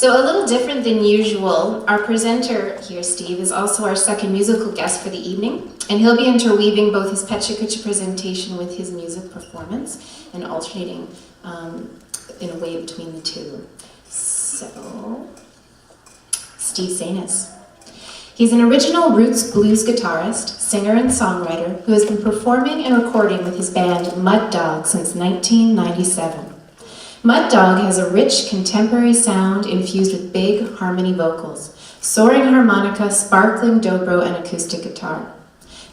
So a little different than usual, our presenter here, Steve, is also our second musical guest for the evening, and he'll be interweaving both his Pecha Kucha presentation with his music performance and alternating in a way between the two. So, Steve Sainas. He's an original roots blues guitarist, singer, and songwriter who has been performing and recording with his band Mud Dog since 1997. Mud Dog has a rich contemporary sound infused with big harmony vocals, soaring harmonica, sparkling dobro, and acoustic guitar.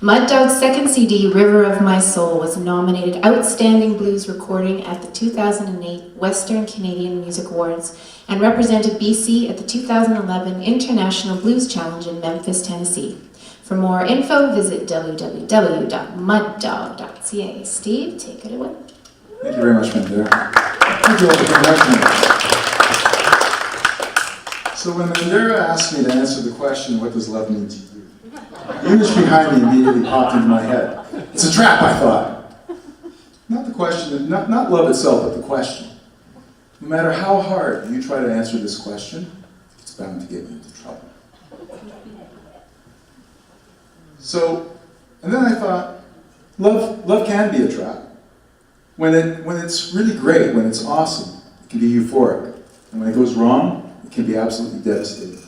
Mud Dog's second CD, River of My Soul, was nominated Outstanding Blues Recording at the 2008 Western Canadian Music Awards and represented BC at the 2011 International Blues Challenge in Memphis, Tennessee. For more info, visit www.muddog.ca. Steve, take it away. Thank you very much, Mandera. Thank you all for introduction. So when Mandera asked me to answer the question, what does love mean to you? The image behind me immediately popped into my head. It's a trap, I thought. Not the question, not love itself, but the question. No matter how hard you try to answer this question, it's bound to get you into trouble. So, and then I thought, love can be a trap. When it's really great, when it's awesome, it can be euphoric. And when it goes wrong, it can be absolutely devastating.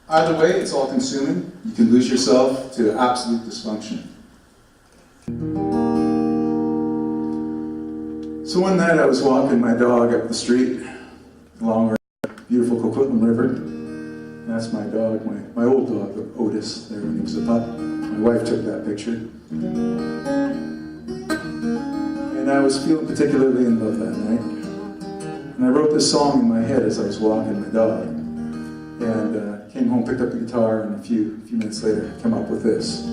Either way, it's all-consuming. You can lose yourself to absolute dysfunction. So one night I was walking my dog up the street along the beautiful Coquitlam River. And that's my dog, my old dog, Otis, there when he was a pup. My wife took that picture. And I was feeling particularly in love that night. And I wrote this song in my head as I was walking my dog. And came home, picked up the guitar, and a few minutes later, came up with this.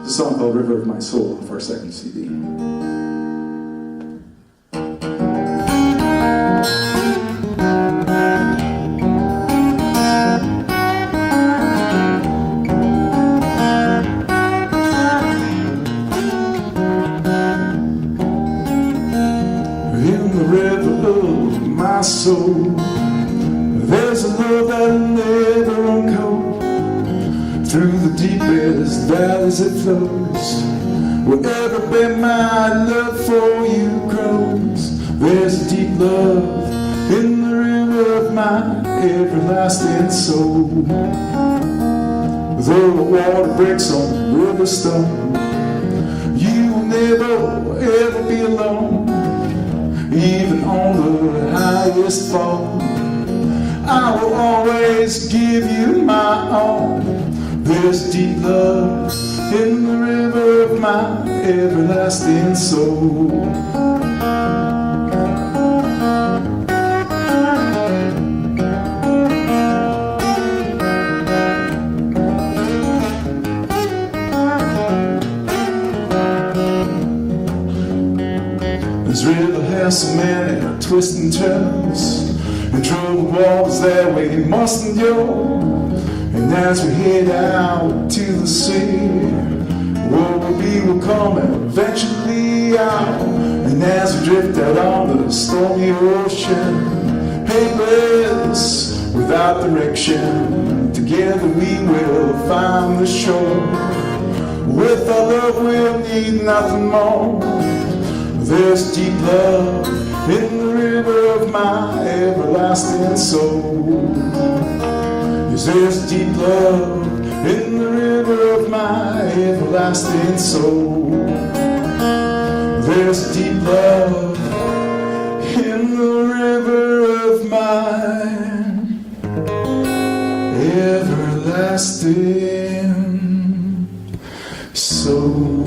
It's a song called River of My Soul off our second CD. In the river of my soul, there's a love that'll never run cold. Through the deepest valleys it flows. Wherever where my love for you grows, there's a deep love in the river of my everlasting soul. Though the water breaks on the river stone, you will never ever be alone. Even on the highest fall, I will always give you my all. There's deep love in the river of my everlasting soul. This river has so many twists and turns, and troubled waters that we must endure. And as we head out to the sea, what will be will come eventually out. And as we drift out on the stormy ocean, painless, without direction, together we will find the shore. With our love we'll need nothing more. There's deep love in the river of my everlasting soul. Yes, there's deep love in the river of my everlasting soul. There's deep love in the river of my everlasting soul.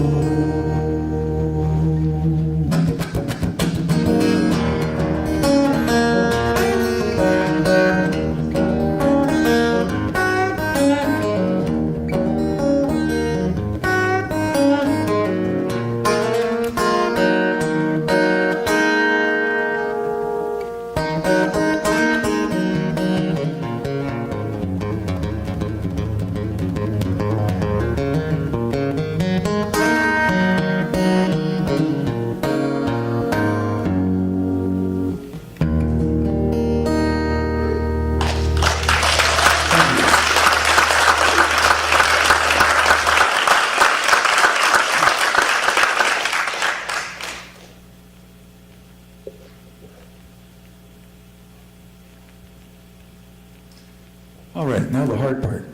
All right, now the hard part.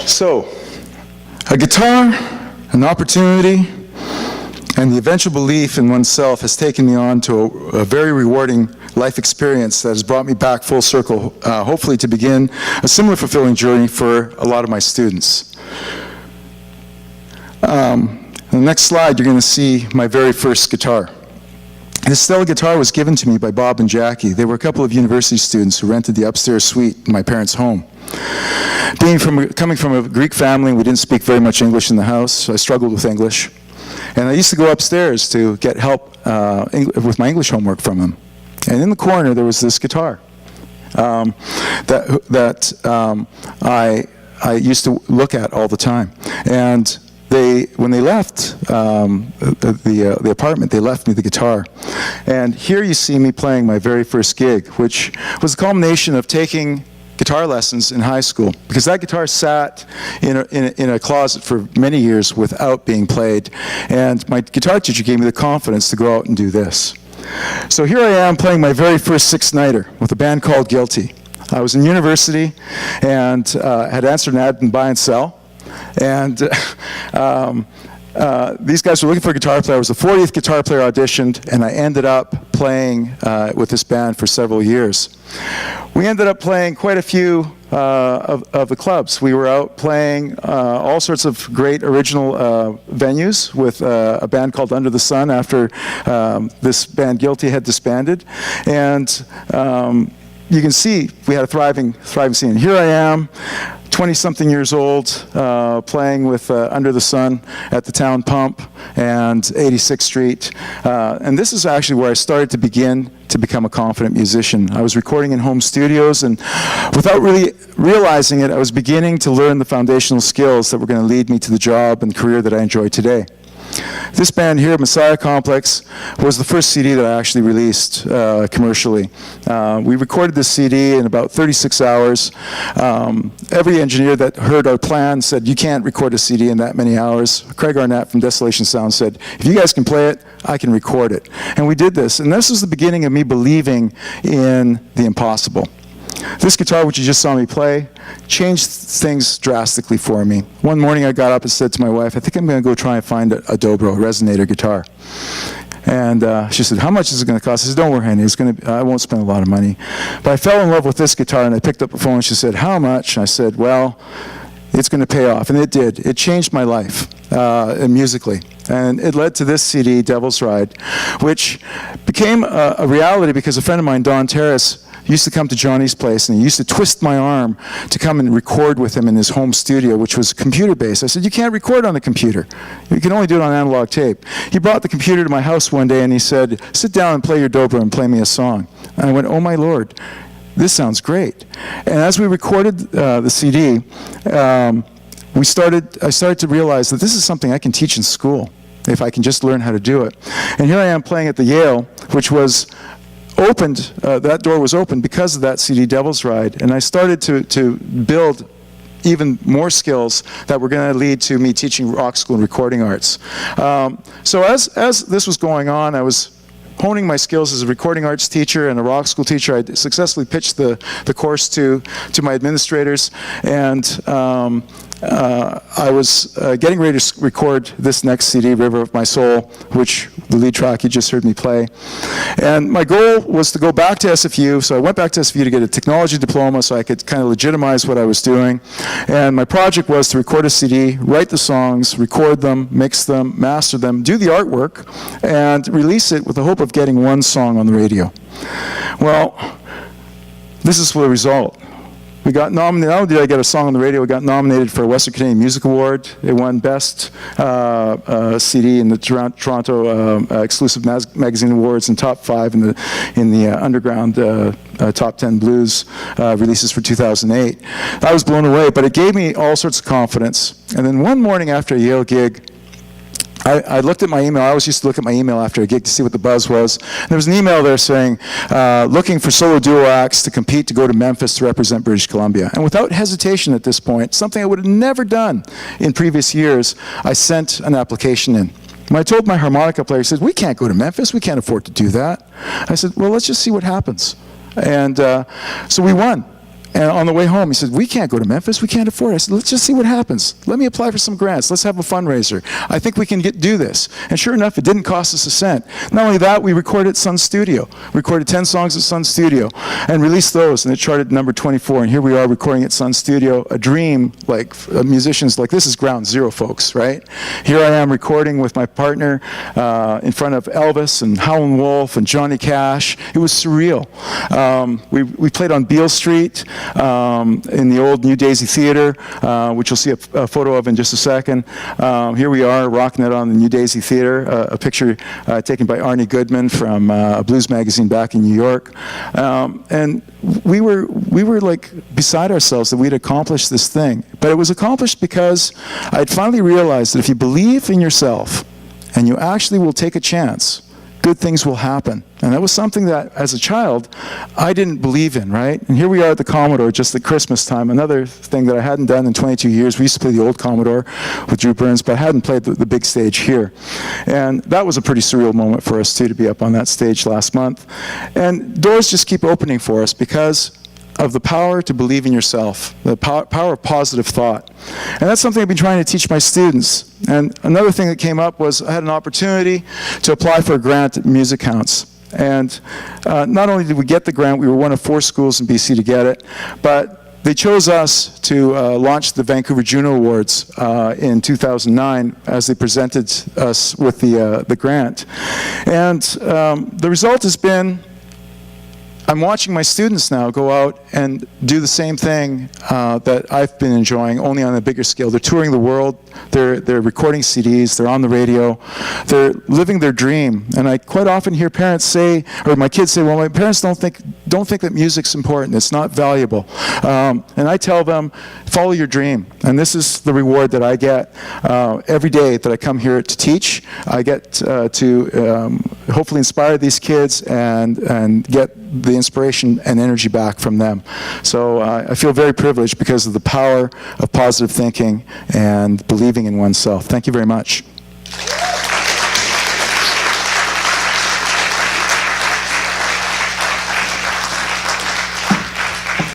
So, a guitar, an opportunity, and the eventual belief in oneself has taken me on to a very rewarding life experience that has brought me back full circle, hopefully to begin a similar fulfilling journey for a lot of my students. On the next slide, you're going to see my very first guitar. This Stella guitar was given to me by Bob and Jackie. They were a couple of university students who rented the upstairs suite in my parents' home. Coming from a Greek family, we didn't speak very much English in the house, so I struggled with English. And I used to go upstairs to get help with my English homework from them. And in the corner, there was this guitar that I used to look at all the time. And when they left the apartment, they left me the guitar. And here you see me playing my very first gig, which was a culmination of taking guitar lessons in high school, because that guitar sat in a closet for many years without being played. And my guitar teacher gave me the confidence to go out and do this. So here I am playing my very first six-nighter with a band called Guilty. I was in university and had answered an ad in Buy and Sell. And these guys were looking for a guitar player. I was the 40th guitar player auditioned, and I ended up playing with this band for several years. We ended up playing quite a few of the clubs. We were out playing all sorts of great original venues with a band called Under the Sun after this band Guilty had disbanded. And you can see we had a thriving scene. Here I am, 20-something years old, playing with Under the Sun at the Town Pump and 86th Street. And this is actually where I started to begin to become a confident musician. I was recording in home studios, and without really realizing it, I was beginning to learn the foundational skills that were going to lead me to the job and career that I enjoy today. This band here, Messiah Complex, was the first CD that I actually released commercially. We recorded this CD in about 36 hours. Every engineer that heard our plan said, you can't record a CD in that many hours. Craig Arnett from Desolation Sound said, if you guys can play it, I can record it. And we did this. And this was the beginning of me believing in the impossible. This guitar, which you just saw me play, changed things drastically for me. One morning I got up and said to my wife, I think I'm going to go try and find a dobro, a resonator guitar. And she said, how much is it going to cost? I said, don't worry, honey, I won't spend a lot of money. But I fell in love with this guitar, and I picked up the phone, and she said, how much? And I said, well, it's going to pay off. And it did. It changed my life musically. And it led to this CD, Devil's Ride, which became a reality because a friend of mine, Don Terrace, used to come to Johnny's place, and he used to twist my arm to come and record with him in his home studio, which was computer-based. I said, you can't record on the computer. You can only do it on analog tape. He brought the computer to my house one day, and he said, sit down and play your dobro and play me a song. And I went, oh my Lord, this sounds great. And as we recorded the CD, I started to realize that this is something I can teach in school if I can just learn how to do it. And here I am playing at the Yale, which was opened, that door was opened because of that CD, Devil's Ride, and I started to build even more skills that were going to lead to me teaching rock school and recording arts. So as this was going on, I was honing my skills as a recording arts teacher and a rock school teacher. I successfully pitched the course to my administrators, and I was getting ready to record this next CD, River of My Soul, which the lead track you just heard me play. And my goal was to go back to SFU, so I went back to SFU to get a technology diploma so I could kind of legitimize what I was doing. And my project was to record a CD, write the songs, record them, mix them, master them, do the artwork, and release it with the hope of getting one song on the radio. Well, this is the result. We got nominated, not only did I get a song on the radio, we got nominated for a Western Canadian Music Award. It won Best CD in the Toronto Exclusive Magazine Awards and top 5 in the Underground Top 10 Blues releases for 2008. I was blown away, but it gave me all sorts of confidence. And then one morning after a Yale gig, I looked at my email. I always used to look at my email after a gig to see what the buzz was. And there was an email there saying, looking for solo duo acts to compete to go to Memphis to represent British Columbia. And without hesitation at this point, something I would have never done in previous years, I sent an application in. When I told my harmonica player, he said, we can't go to Memphis. We can't afford to do that. I said, well, let's just see what happens. And so we won. And on the way home, he said, we can't go to Memphis. We can't afford it. I said, let's just see what happens. Let me apply for some grants. Let's have a fundraiser. I think we can do this. And sure enough, it didn't cost us a cent. Not only that, we recorded at Sun Studio. Recorded 10 songs at Sun Studio and released those, and it charted number 24. And here we are recording at Sun Studio, a dream, like musicians, like this is ground zero, folks, right? Here I am recording with my partner in front of Elvis and Howlin' Wolf and Johnny Cash. It was surreal. We played on Beale Street, in the old New Daisy Theater, which you'll see a photo of in just a second. Here we are rocking it on the New Daisy Theater, a picture taken by Arnie Goodman from a blues magazine back in New York. And we were like beside ourselves that we'd accomplished this thing. But it was accomplished because I'd finally realized that if you believe in yourself and you actually will take a chance, good things will happen. And that was something that, as a child, I didn't believe in, right? And here we are at the Commodore, just at Christmas time, another thing that I hadn't done in 22 years. We used to play the old Commodore with Drew Burns, but I hadn't played the big stage here. And that was a pretty surreal moment for us, too, to be up on that stage last month. And doors just keep opening for us because of the power to believe in yourself, the power of positive thought. And that's something I've been trying to teach my students. And another thing that came up was I had an opportunity to apply for a grant at Music Counts. And not only did we get the grant, we were one of 4 schools in BC to get it, but they chose us to launch the Vancouver Juno Awards in 2009 as they presented us with the grant. And the result has been I'm watching my students now go out and do the same thing that I've been enjoying, only on a bigger scale. They're touring the world, they're recording CDs, they're on the radio, they're living their dream. And I quite often hear parents say, or my kids say, well, my parents don't think that music's important, it's not valuable. And I tell them, follow your dream. And this is the reward that I get every day that I come here to teach. I get to hopefully inspire these kids and get the inspiration and energy back from them. So I feel very privileged because of the power of positive thinking and believing in oneself. Thank you very much.